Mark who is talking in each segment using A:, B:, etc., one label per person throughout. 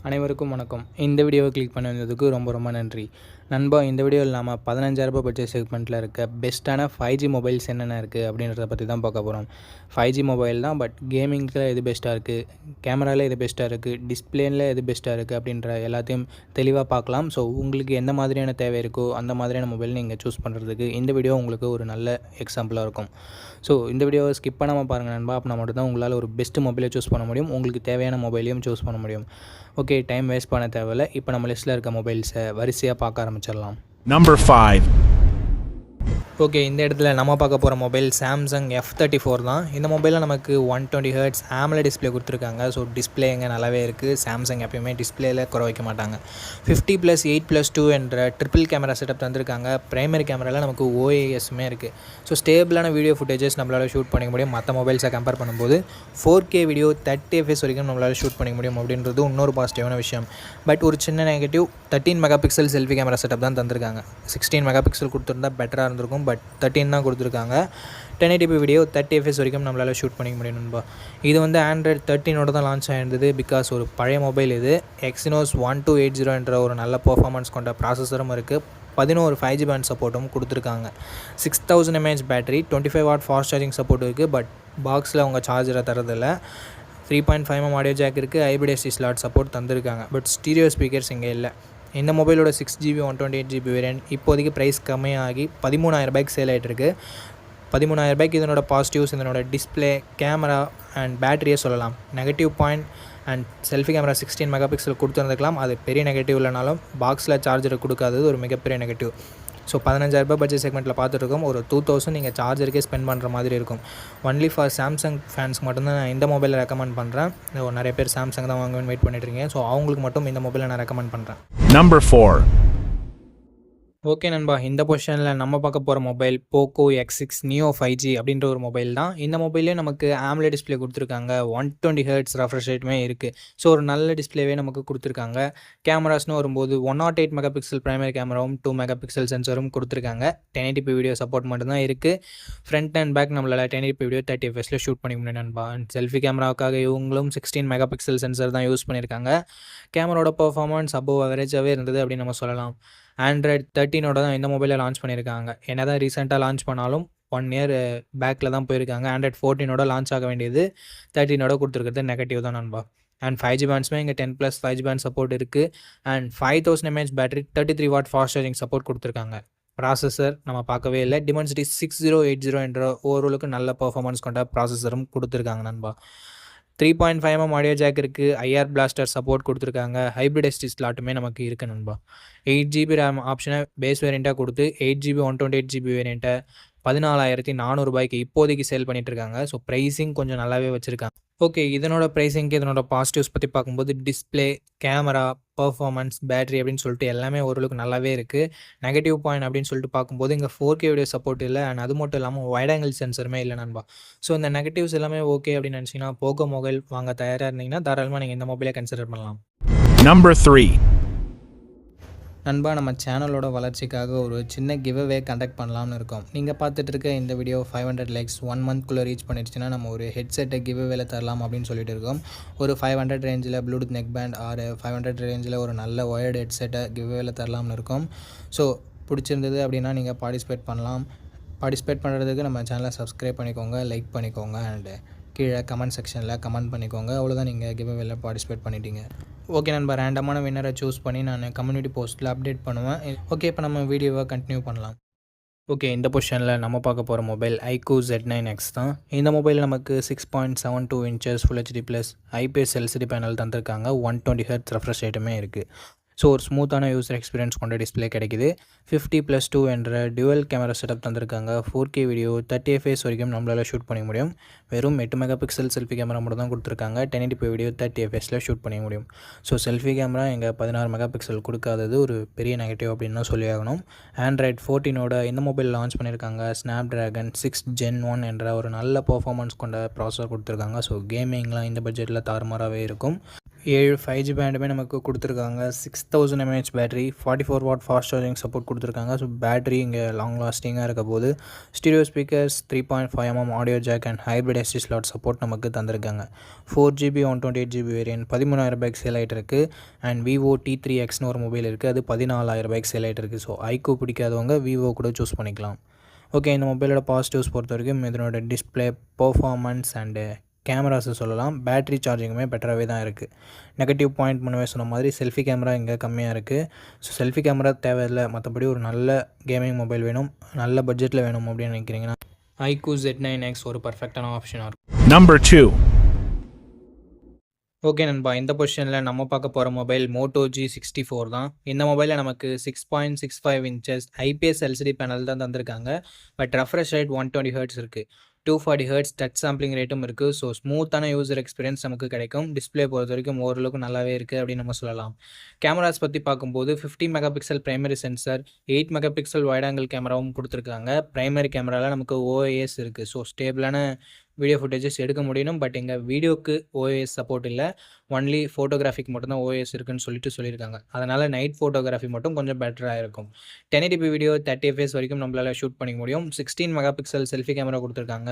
A: அனைவருக்கும் வணக்கம். இந்த வீடியோவை கிளிக் பண்ணதுக்கு ரொம்ப நன்றி நண்பா. இந்த வீடியோவில் நாம் 15,000 பட்ஜெட் செக்மெண்ட்டில் இருக்க பெஸ்ட்டான 5G மொபைல்ஸ் என்னென்ன இருக்குது அப்படின்றத பற்றி தான் பார்க்க போகிறோம். 5G மொபைல் தான், பட் கேமிங்கில் எது பெஸ்ட்டாக இருக்குது, கேமராவில் எது பெஸ்ட்டாக இருக்குது, டிஸ்பிளேயில் எது பெஸ்ட்டாக இருக்குது அப்படின்ற எல்லாத்தையும் தெளிவாக பார்க்கலாம். ஸோ உங்களுக்கு எந்த மாதிரியான தேவை இருக்கோ அந்த மாதிரியான மொபைல் நீங்கள் சூஸ் பண்ணுறதுக்கு இந்த வீடியோ உங்களுக்கு ஒரு நல்ல எக்ஸாம்பிளாக இருக்கும். ஸோ இந்த வீடியோவை ஸ்கிப் பண்ணாமல் பாருங்கள் நண்பா. அப்படின்னா மட்டும் தான் உங்களால் ஒரு பெஸ்ட் மொபைலை சூஸ் பண்ண முடியும், உங்களுக்கு தேவையான மொபைலையும் சூஸ் பண்ண முடியும். ஓகே, டைம் வேஸ்ட் பண்ண தேவையில்லை. இப்போ நம்ம லிஸ்ட்டில் இருக்க மொபைல்ஸை வரிசையாக பார்க்க ஆரம்பிச்சிடலாம்.
B: Number 5.
A: ஓகே, இந்த இடத்துல நம்ம பார்க்க போகிற மொபைல் சாம்சங் F34 தான். இந்த மொபைலில் நமக்கு 120 Hz AMOLED டிஸ்பிளே கொடுத்துருக்காங்க. ஸோ டிஸ்பிளே எங்கே நல்லாவே இருக்குது. சாம்சங் எப்பயுமே டிஸ்பிளேயில் குறை வைக்க மாட்டாங்க. 50+8+2 என்ற ட்ரிபிள் கேமரா செட்டப் தந்திருக்காங்க. பிரைமரி கேமராவில் நமக்கு OISமே இருக்குது. ஸோ ஸ்டேபிளான வீடியோ ஃபுட்டேஜஸ் நம்மளால் ஷூட் பண்ணிக்க முடியும். மற்ற மொபைல்ஸை கம்பேர் பண்ணும்போது 4K வீடியோ 30 FPS வரைக்கும் நம்மளால் ஷூட் பண்ணிக்க முடியும் அப்படின்றது இன்னொரு பாசிட்டிவான விஷயம். பட் ஒரு சின்ன negative, 13 megapixel selfie camera setup தான் தந்திருக்காங்க. 16 மெகாபிக்சல் கொடுத்துருந்தா பெட்டராக இருந்திருக்கும், பட் 13 தான் கொடுத்துருக்காங்க. 1080p வீடியோ 30 FPS வரைக்கும் நம்மளால் ஷூட் பண்ணிக்க முடியும் நண்பா. இது வந்து Android 13 தான் லான்ச் ஆகிருந்தது. பிகாஸ் ஒரு பழைய மொபைல் இது. Exynos 1280 என்ற ஒரு நல்ல பர்ஃபார்மன்ஸ் கொண்ட ப்ராசஸரும் இருக்குது. 11 5G பேண்ட் சப்போர்ட்டும் கொடுத்துருக்காங்க. 6000 mAh battery, 25 what fast charging support இருக்குது. பட் பாக்ஸில் அவங்க சார்ஜரை தரதில்லை. 3.5mm ஆடியோ ஜாக் இருக்குது. ஹைப்ரிட் SD ஸ்லாட் சப்போர்ட் தந்திருக்காங்க. பட் ஸ்டீரியோ ஸ்பீக்கர்ஸ் இங்கே இல்லை. இந்த மொபைலோட 6GB 128GB வேரியன்ட் இப்போதைக்கு ப்ரைஸ் கம்மியாகி 13,000 ரூபாய்க்கு சேல் ஆகிட்டுருக்கு. 13,000 ரூபாய்க்கு இதனோட பாசிட்டிவ்ஸ், இதனோட டிஸ்பிளே, கேமரா அண்ட் பேட்டரியே சொல்லலாம். Negative point and selfie camera 16 megapixel கொடுத்துருந்துக்கலாம். அது பெரிய நெகட்டிவ் இல்லைனாலும் பாக்ஸில் சார்ஜர் கொடுக்காதது ஒரு மிகப்பெரிய நெகட்டிவ். ஸோ 15,000 ரூபாய் பட்ஜெட் செக்மெண்ட்டில் பார்த்துருக்கோம். ஒரு 2,000 நீங்கள் சார்ஜருக்கே ஸ்பெண்ட் பண்ணுற மாதிரி இருக்கும். ஒன்லி ஃபார் சாம்சங் ஃபேன்ஸ்க்கு மட்டும்தான் நான் இந்த மொபைலை ரெக்கமெண்ட் பண்ணுறேன். நிறைய பேர் சாம்சங் தான் வாங்குவேன்னு வெயிட் பண்ணிட்டுருக்கீங்க. ஸோ அவங்களுக்கு மட்டும் இந்த மொபைலை நான் ரெக்கமெண்ட் பண்ணுறேன்.
B: Number 4.
A: ஓகே நண்பா, இந்த பொசிஷனில் நம்ம பார்க்க போகிற mobile Poco X6 Neo 5G அப்படின்ற ஒரு மொபைல் தான். இந்த மொபைலே நமக்கு AMOLED டிஸ்பிளே கொடுத்துருக்காங்க. 120 Hz ரெஃப்ரெஷ் ரேட்டுமே இருக்குது. ஸோ ஒரு நல்ல டிஸ்பிளேவே நமக்கு கொடுத்துருக்காங்க. கேமராஸ்னு வரும்போது 108 மெகாபிக்சல் பிரைமரி கேமராவும் 2 மெகாபிக்சல் சென்சரும் கொடுத்துருக்காங்க. 1080p வீடியோ சப்போர்ட் மட்டும்தான் இருக்குது. ஃப்ரண்ட் அண்ட் பேக் நம்மளால் 1080p வீடியோ 30 FPSல ஷூட் பண்ணிக்க முடியும் நண்பா. அண்ட் செல்ஃபி கேமராவுக்காக இவங்களும் 16 மெகாபிக்சல் சென்சர் தான் யூஸ் பண்ணியிருக்காங்க. கேமராவோட பர்ஃபார்மன்ஸ் அபோவ் அவரேஜாகவே இருந்தது அப்படின்னு நம்ம சொல்லலாம். Android 13 தான் இந்த மொபைலை லான்ச் பண்ணியிருக்காங்க. என்ன தான் ரீசெண்டாக லான்ச் பண்ணாலும் 1 இயர் பேக்கில் தான் போயிருக்காங்க. Android 14 லான்ச் ஆக வேண்டியது 13 கொடுத்துருக்கிறது நெகட்டிவ் தான் நண்பா. அண்ட் 5G பேண்ட்ஸுமே இங்கே 10+ 5G பேண்ட் சப்போர்ட் இருக்குது. And 5000 mAh battery, 33 what fast charging support கொடுத்துருக்காங்க. ப்ராசஸர் நம்ம பார்க்கவே இல்லை. Dimensity 6080 என்ற ஓரளவுக்கு நல்ல பர்ஃபார்மன்ஸ் கொண்ட ப்ராசஸரும் கொடுத்துருக்காங்க நண்பா. 3.5mm ஆடியோ ஜாக் இருக்குது. IR பிளாஸ்டர் சப்போர்ட் கொடுத்துருக்காங்க. ஹைப்ரிட் SD ஸ்லாட்டுமே நமக்கு இருக்குது நண்பா. 8GB RAM ஆப்ஷனை பேஸ் வேரியண்ட்டாக கொடுத்து 8GB 128GB வேரியண்ட்டை 14,400 ரூபாய்க்கு இப்போதைக்கு சேல் பண்ணிகிட்ருக்காங்க. ஸோ ப்ரைஸிங் கொஞ்சம் நல்லாவே வச்சுருக்காங்க. ஓகே, இதனோட ப்ரைஸிங்க்கு இதனோட பாசிட்டிவ்ஸ் பற்றி பார்க்கும்போது டிஸ்பிளே, கேமரா, பர்ஃபார்மன்ஸ், பேட்டரி அப்படின்னு சொல்லிட்டு எல்லாமே ஓரளவுக்கு நல்லாவே இருக்குது. நெகட்டிவ் பாயிண்ட் அப்படின்னு சொல்லிட்டு பார்க்கும்போது இங்கே 4K வீடியோ சப்போர்ட் இல்லை. அண்ட் அது மட்டும் இல்லாமல் வைட் ஆங்கிள் சென்சருமே இல்லை நண்பா. ஸோ இந்த நெகட்டிவ்ஸ் எல்லாமே ஓகே அப்படின்னு நினச்சிங்கன்னா போக்கோ மொபைல் வாங்க தயாராக இருந்தீங்கன்னா தாராளமாக நீங்கள் இந்த மொபைலை கன்சிடர் பண்ணலாம்.
B: Number 3.
A: நண்பா, நம்ம சேனலோட வளர்ச்சிக்காக ஒரு சின்ன கிவ்அவே கண்டக்ட் பண்ணலாம்னு இருக்கோம். நீங்கள் பார்த்துட்டு இருக்க இந்த வீடியோ 500 லைக்ஸ் 1 மந்த்குள்ளே ரீச் பண்ணிடுச்சுன்னா நம்ம ஒரு ஹெட்செட்டை கிவ்அவேல தரலாம் அப்படின்னு சொல்லிட்டு இருக்கோம். ஒரு 500 ரேஞ்சில் ப்ளூடூத் நெக் பேண்ட் ஆர் 500 ரேஞ்சில் ஒரு நல்ல ஒயர்டு ஹெட்செட்டை கிவ்அவேல தரலாம்னு இருக்கோம். ஸோ பிடிச்சிருந்தது அப்படின்னா நீங்கள் பார்ட்டிசிபேட் பண்ணலாம். பார்ட்டிசிபேட் பண்ணுறதுக்கு நம்ம சேனலை சப்ஸ்கிரைப் பண்ணிக்கோங்க, லைக் பண்ணிக்கோங்க, அண்டு கீழே கமெண்ட் செக்ஷனில் கமெண்ட் பண்ணிக்கோங்க. அவ்வளோதான், நீங்கள் கிவ்அவேல பார்ட்டிசிபேட் பண்ணிட்டீங்க. ஓகே நண்பா, ரேண்டமான வின்னரை சூஸ் பண்ணி நான் கம்யூனிட்டி போஸ்ட்டில் அப்டேட் பண்ணுவேன். ஓகே, இப்போ நம்ம வீடியோவை கண்டினியூ பண்ணலாம். ஓகே, இந்த பொசிஷனில் நம்ம பார்க்க போகிற மொபைல் iQOO Z9X தான். இந்த மொபைல் நமக்கு 6.72 inches Full HD + IPS LCD panel தந்திருக்காங்க. 120 Hz ரெஃப்ரெஷ் ரேட்டுமே இருக்குது. ஸோ ஒரு ஸ்மூத்தான யூசர் எக்ஸ்பீரியன்ஸ் கொண்ட டிஸ்பிளே கிடைக்குது. 50+2 என்ற டியூவல் கேமரா செட்டப் தந்திருக்காங்க. 4K வீடியோ 30 FPS வரைக்கும் நம்மளால் ஷூட் பண்ணிக்க முடியும். வெறும் 8 மெகாபிக்சல் செல்ஃபி கேமரா மட்டும் தான் கொடுத்துருக்காங்க. 1080p வீடியோ 30 FPSல ஷூட் பண்ணிக்க முடியும். ஸோ செல்ஃபி கேமரா எங்கள் 16 மெகாபிக்சல் கொடுக்காதது ஒரு பெரிய நெகட்டிவ் அப்படின்னு தான் சொல்லி ஆகணும். Android 14 இந்த மொபைல் லான்ச் பண்ணியிருக்காங்க. Snapdragon 6 Gen 1 என்ற ஒரு நல்ல பர்ஃபார்மன்ஸ் கொண்ட ப்ராசஸர் கொடுத்துருக்காங்க. ஸோ கேமிங்லாம் இந்த பட்ஜெட்டில் தாறுமாறாகவே இருக்கும். 7 5G பேண்டுமே நமக்கு கொடுத்துருக்காங்க. 6000 mAh battery, 44 watt fast charging support கொடுத்துருக்காங்க. ஸோ பேட்டரி இங்கே லாங் லாஸ்டிங்காக இருக்க போது. Stereo speakers, 3.5 mm audio jack and hybrid SD slot support நமக்கு தந்திருக்காங்க. 4GB 128GB வேரியன்ட் 13,000 சேல் ஆகிட்டு இருக்குது. அண்ட் விவோ T3Xன்னு ஒரு மொபைல் இருக்குது, அது 14,000 சேல் ஆகிட்டு இருக்குது. ஸோ ஐக்கூ பிடிக்காதவங்க விவோ கூட சூஸ் பண்ணிக்கலாம். ஓகே, இந்த மொபைலோட பாசிட்டிவ்ஸ் பொறுத்த வரைக்கும் இதனோட டிஸ்பிளே, பர்ஃபார்மன்ஸ் அண்டு கேமராஸை சொல்லலாம். பேட்டரி சார்ஜிங்குமே பெட்டராகவே தான் இருக்குது. நெகட்டிவ் பாயிண்ட் முன்னவே சொன்ன மாதிரி செல்ஃபி கேமரா இங்கே கம்மியாக இருக்குது. ஸோ செல்ஃபி கேமரா தேவையில்லை, மற்றபடி ஒரு நல்ல கேமிங் மொபைல் வேணும், நல்ல பட்ஜெட்டில் வேணும் அப்படின்னு நினைக்கிறீங்கன்னா ஐக்கூ Z9X ஒரு பர்ஃபெக்டான ஆப்ஷனாக இருக்கும்.
B: Number 2.
A: ஓகே நண்பா, இந்த பொசிஷனில் நம்ம பார்க்க போகிற மொபைல் Moto G64 தான். இந்த மொபைலில் நமக்கு 6.65 inches IPS LCD பேனல் தான் தந்திருக்காங்க. பட் ரெஃப்ரெஷ் ரேட் 120 Hz இருக்குது. 240 Hz டச் சாம்பிளிங் ரேட்டும் இருக்குது. ஸோ ஸ்மூத்தான யூசர் எக்ஸ்பீரியன்ஸ் நமக்கு கிடைக்கும். டிஸ்பிளே பொறுத்த வரைக்கும் ஓரளவுக்கு நல்லாவே இருக்குது அப்படின்னு நம்ம சொல்லலாம். கேமராஸ் பற்றி பார்க்கும்போது 50 megapixel primary sensor, 8 megapixel wide angle கேமராவும் கொடுத்துருக்காங்க. பிரைமரி கேமராவில் நமக்கு OIS இருக்குது. ஸோ ஸ்டேபிளான வீடியோ ஃபுட்டேஜஸ் எடுக்க முடியும். பட் எங்கள் வீடியோக்கு OIS சப்போர்ட் இல்லை, ஒன்லி ஃபோட்டோகிராஃபிக்கு மட்டும்தான் OIS இருக்குன்னு சொல்லியிருக்காங்க. அதனால் நைட் ஃபோட்டோகிராஃபி மட்டும் கொஞ்சம் பெட்டராக இருக்கும். 1080p வீடியோ 30 fps வரைக்கும் நம்மளால் ஷூட் பண்ணிக்க முடியும். 16 மெகாபிக்சல் செல்ஃபி கேமரா கொடுத்துருக்காங்க.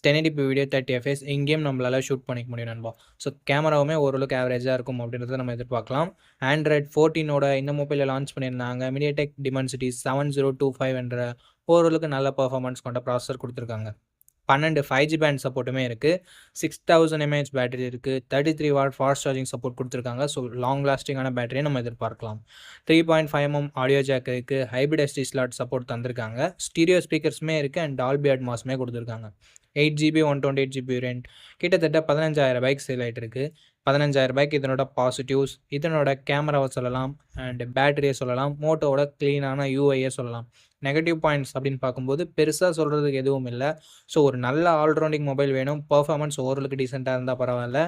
A: 1080p வீடியோ 30 fps இங்கேயும் நம்மளால் ஷூட் பண்ணிக்க முடியும் நண்பா. ஸோ கேமராவுமே ஓரளவுக்கு ஆவரேஜாக இருக்கும் அப்படின்றத நம்ம எதிர்பார்க்கலாம். Android 14 இந்த மொபைலில் லான்ச் பண்ணியிருந்தாங்க. MediaTek Dimensity 7025 என்ற ஓரளவுக்கு நல்ல பர்ஃபார்மன்ஸ் கொண்ட ப்ராசஸர் கொடுத்துருக்காங்க. 12 5G பேண்ட் சப்போர்ட்டுமே இருக்குது. 6000 mAh பேட்டரி இருக்குது. 33 வாட் ஃபாஸ்ட் சார்ஜிங் சப்போர்ட் கொடுத்துருக்காங்க. ஸோ லாங் லாஸ்டிங்கான பேட்டரியை நம்ம எதிர்பார்க்கலாம். 3.5 mm ஆடியோ ஜாக் இருக்குது. ஹைப்ரிட் SD ஸ்லாட் சப்போர்ட் தந்திருக்காங்க. ஸ்டீரியோ ஸ்பீக்கர்ஸுமே இருக்குது அண்ட் டால்பி அட்மாஸுமே கொடுத்துருக்காங்க. 8GB 128GB வேரியன்ட் கிட்டத்தட்ட 15,000 சேல் ஆகிட்டு இருக்குது. 15,000 இதனோட பாசிட்டிவ்ஸ், இதனோட கேமராவை சொல்லலாம் அண்ட் பேட்டரியை சொல்லலாம், மோட்டோவோட க்ளீனான UIயை சொல்லலாம். நெகட்டிவ் பாயிண்ட்ஸ் அப்படின்னு பார்க்கும்போது பெருசாக சொல்கிறதுக்கு எதுவும் இல்லை. ஸோ ஒரு நல்ல ஆல்ரவுண்டிங் மொபைல் வேணும். பர்ஃபார்மன்ஸ் ஓரளவுக்கு டீசெண்டாக இருந்தால் பரவாயில்ல,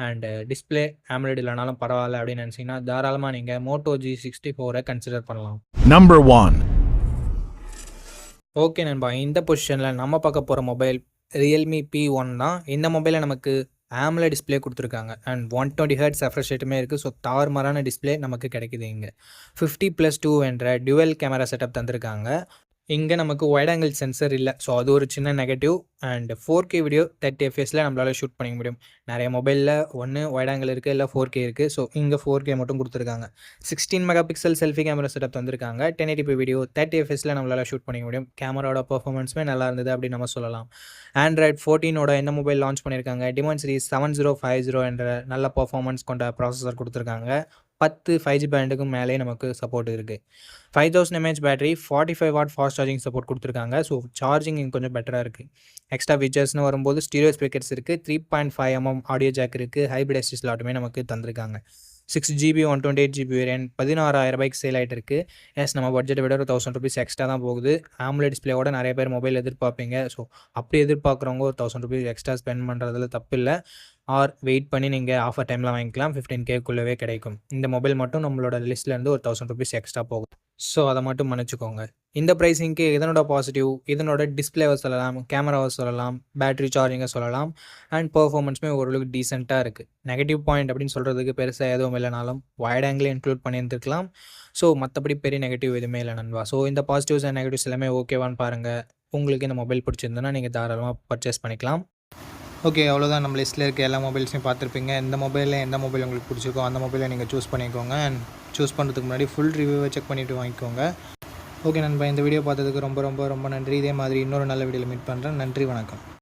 A: அண்டு டிஸ்பிளே AMOLED இல்லைனாலும் பரவாயில்ல அப்படின்னு நினச்சிங்கன்னா தாராளமாக நீங்கள் Moto G64 கன்சிடர் பண்ணலாம்.
B: Number 1.
A: ஓகே நண்பா, இந்த பொசிஷனில் நம்ம பார்க்க போகிற மொபைல் Realme P1 தான். இந்த மொபைலில் நமக்கு AMOLED டிஸ்பிளே கொடுத்துருக்காங்க அண்ட் 120 Hz ரெஃப்ரெஷ் ரேட்டுமே இருக்குது. ஸோ தாறுமாறான டிஸ்பிளே நமக்கு கிடைக்குது. இங்கே 50+2 என்ற டுவெல் கேமரா செட்டப் தந்திருக்காங்க. இங்கே நமக்கு வைட் ஆங்கிள் சென்சர் இல்லை. ஸோ அது ஒரு சின்ன நெகட்டிவ். அண்ட் 4K வீடியோ 30 fpsல நம்மளால் ஷூட் பண்ணிக்க முடியும். நிறைய மொபைலில் ஒன்று வைட் ஆங்கிள் இருக்குது, இல்லை 4K இருக்குது. ஸோ இங்கே 4K மட்டும் கொடுத்துருக்காங்க. 16 மெகாபிக்சல் செல்ஃபி கேமரா செட்டப் தந்திருக்காங்க. 1080p வீடியோ 30 fpsல நம்மளால் ஷூட் பண்ணிக்க முடியும். கேமராவோட பர்ஃபார்மன்ஸுமே நல்லா இருந்தது அப்படின்னு நம்ம சொல்லலாம். Android 14 இந்த மொபைல் லான்ச் பண்ணியிருக்காங்க. Dimensity 7050 என்ற நல்ல பர்ஃபார்மன்ஸ் கொண்ட ப்ராசஸர் கொடுத்துருக்காங்க. 10 5G பேண்டுக்கும் மேலே நமக்கு சப்போர்ட் இருக்குது. 5000 mAh battery, 45 what fast charging support கொடுத்துருக்காங்க. ஸோ சார்ஜிங் கொஞ்சம் பெட்டராக இருக்குது. எக்ஸ்ட்ரா ஃபீச்சர்ஸ்னு வரும்போது ஸ்டீரியோ ஸ்பீக்கர்ஸ் இருக்குது, 3.5 mm ஆடியோ ஜாக் இருக்குது, ஹைப்ரிட் SD ஸ்லாட்டுமே நமக்கு தந்திருக்காங்க. 6GB 128GB வேரியன்ட் 16,000 சேல் ஆகிட்டு இருக்குது. நம்ம பட்ஜெட்டை விட ஒரு 1000 rupees எக்ஸ்ட்ரா தான் போகுது. AMOLED டிஸ்பிளேவோட நிறைய பேர் மொபைல் எதிர்பார்ப்பீங்க. ஸோ அப்படி எதிர்பார்க்குறவங்க ஒரு 1000 rupees எக்ஸ்ட்ரா ஸ்பெண்ட் பண்ணுறதுல தப்பு இல்லை. ஆர் வெயிட் பண்ணி நீங்கள் ஆஃபர் டைமில் வாங்கிக்கலாம். 15Kக்குள்ளவே கிடைக்கும். இந்த மொபைல் மட்டும் நம்மளோட லிஸ்ட்லேருந்து ஒரு 1000 rupees எக்ஸ்ட்ரா போகுது. ஸோ அதை மட்டும் மன்னிச்சுக்கோங்க. இந்த ப்ரைஸிங்க்கு இதனோட பாசிட்டிவ், இதனோட டிஸ்பிளேவை சொல்லலாம், கேமராவை சொல்லலாம், பேட்டரி சார்ஜிங்கை சொல்லலாம் அண்ட் பர்ஃபார்மன்ஸுமே ஓரளவுக்கு டீசெண்டாக இருக்குது. நெகட்டிவ் பாயிண்ட் அப்படின்னு சொல்கிறதுக்கு பெருசாக எதுவும் இல்லைனாலும் வைட் ஆங்கிள் இன்க்ளூட் பண்ணியிருந்துருக்கலாம். ஸோ மற்றபடி பெரிய நெகட்டிவ் எதுவுமே இல்லை நண்பா. ஸோ இந்த பாசிட்டிவ்ஸ் அண்ட் நெகட்டிவ்ஸ் எல்லாமே ஓகேவான்னு பாருங்கள். உங்களுக்கு இந்த மொபைல் பிடிச்சிருந்ததுன்னா நீங்கள் தாராளமாக பர்ச்சேஸ் பண்ணிக்கலாம். ஓகே, அவ்வளோதான். நம்ம லிஸ்ட்டில் இருக்க எல்லா மொபைல்ஸையும் பார்த்துருப்பீங்க. எந்த மொபைல் உங்களுக்கு பிடிச்சிருக்கோ அந்த மொபைலை நீங்கள் சூஸ் பண்ணிக்கோங்க. அண்ட் சூஸ் பண்ணுறதுக்கு முன்னாடி ஃபுல் ரிவ்யூவை செக் பண்ணிவிட்டு வாங்கிக்கோங்க. ஓகே நண்பா, இந்த வீடியோ பார்த்ததுக்கு ரொம்ப ரொம்ப ரொம்ப நன்றி. இதே மாதிரி இன்னொரு நல்ல வீடியோவில் மீட் பண்ணுறேன். நன்றி, வணக்கம்.